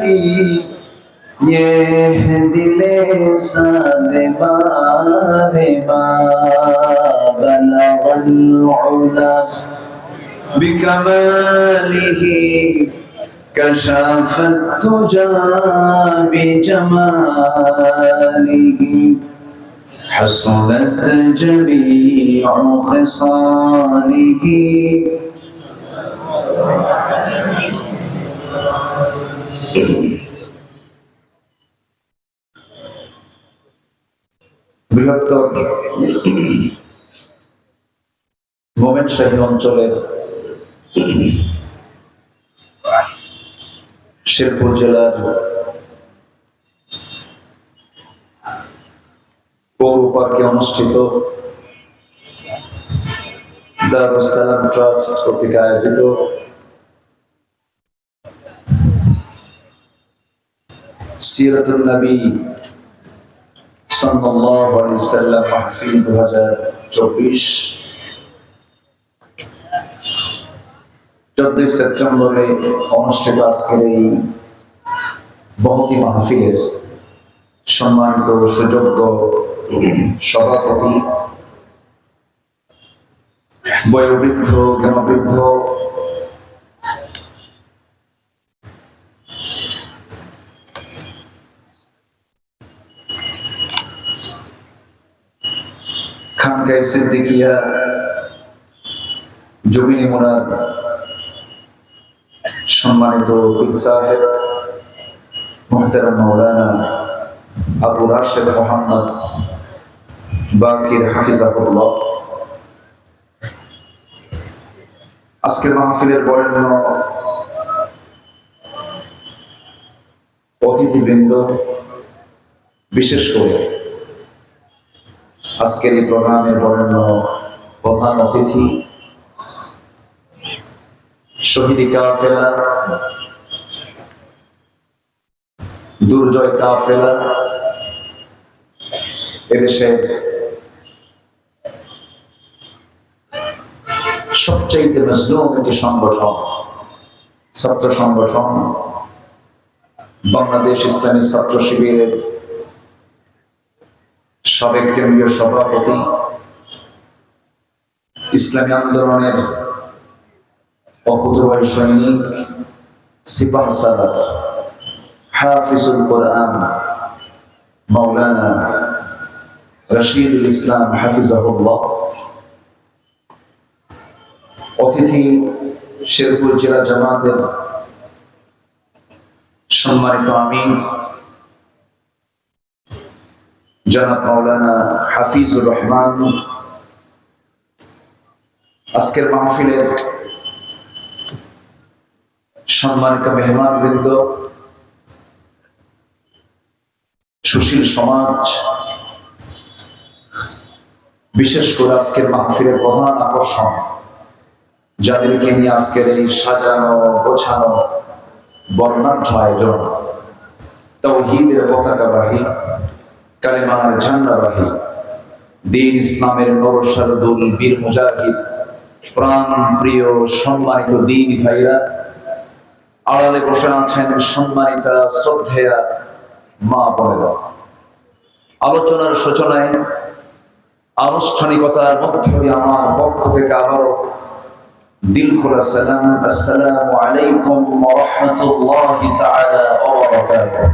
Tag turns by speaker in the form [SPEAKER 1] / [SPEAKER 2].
[SPEAKER 1] ये दिले सादे बारे बलगल उला बिकमालिही कशफत तुजा बिजमालिही हसनत जमीउ खिसालिही। বৃহত্তর মোমেনশাহী অঞ্চলের শেরপুর জেলার পৌর পার্কে অনুষ্ঠিত দারুস সালাম ট্রাস্ট কর্তৃক আয়োজিত সিরাতুন নবী সাল্লাল্লাহু আলাইহি ওয়াসাল্লাম মাহফিল 2024 14 সেপ্টেম্বরে অনুষ্ঠিত আজকের এই বহতি মাহফিলের সম্মানিত সুযোগ্য সভাপতি, বয়োবৃদ্ধ জ্ঞানবৃদ্ধ খানকায়ে সিদ্দিকিয়া জমিনী মোনার সম্মানিত পীর সাহেব মুহতারাম মাওলানা আবু রাশেদ মোহাম্মদ বাকির হাফিজাহুল্লাহ, আজকের মাহফিলের বরেণ্য অতিথিবৃন্দ, বিশেষ করে আজকের এই প্রোগ্রামের বরেণ্য প্রধান অতিথি শহীদি কাফেলা, দুর্জয় কাফেলা, এদেশের সবচেয়ে মজলুম একটি সংগঠন, ছাত্র সংগঠন বাংলাদেশ ইসলামী ছাত্র শিবিরের সাবেক কেন্দ্রীয় সভাপতি, ইসলামী আন্দোলনের অকুতোভয় সৈনিক, সিপাহ সালার, হাফিজুল কোরআন মাওলানা রশিদুল ইসলাম হাফিজাহুল্লাহ, অতিথি শেরপুর জেলা জামাতের সম্মানিত আমির জনাব মাওলানা হাফিজুর রহমান, আজকের মাহফিলের সম্মানিত মেহমানবৃন্দ, সুশীল সমাজ, বিশেষ করে আজকের মাহফিলের প্রধান আকর্ষণ যাদেরকে নিয়ে আজকের এই সাজানো গোছানো বর্ণাঢ্য আয়োজন, তাওহীদের পতাকাবাহী, কালেমার ঝান্ডাবাহী, দ্বীন ইসলামের নরসারদুল বীর মুজাহিদ, প্রাণ প্রিয় সম্মানিত দ্বীনী ভাইরা, আড়ালে বসে আছেন সম্মানিতা শ্রদ্ধেয়া মা বোনেরা। আলোচনার সূচনায় আনুষ্ঠানিকতার মধ্য দিয়ে আমার পক্ষ থেকে আবারও দিল খোলা সালাম, আসসালামু আলাইকুম ওয়া রাহমাতুল্লাহি তাআলা ওয়া বারাকাতুহু।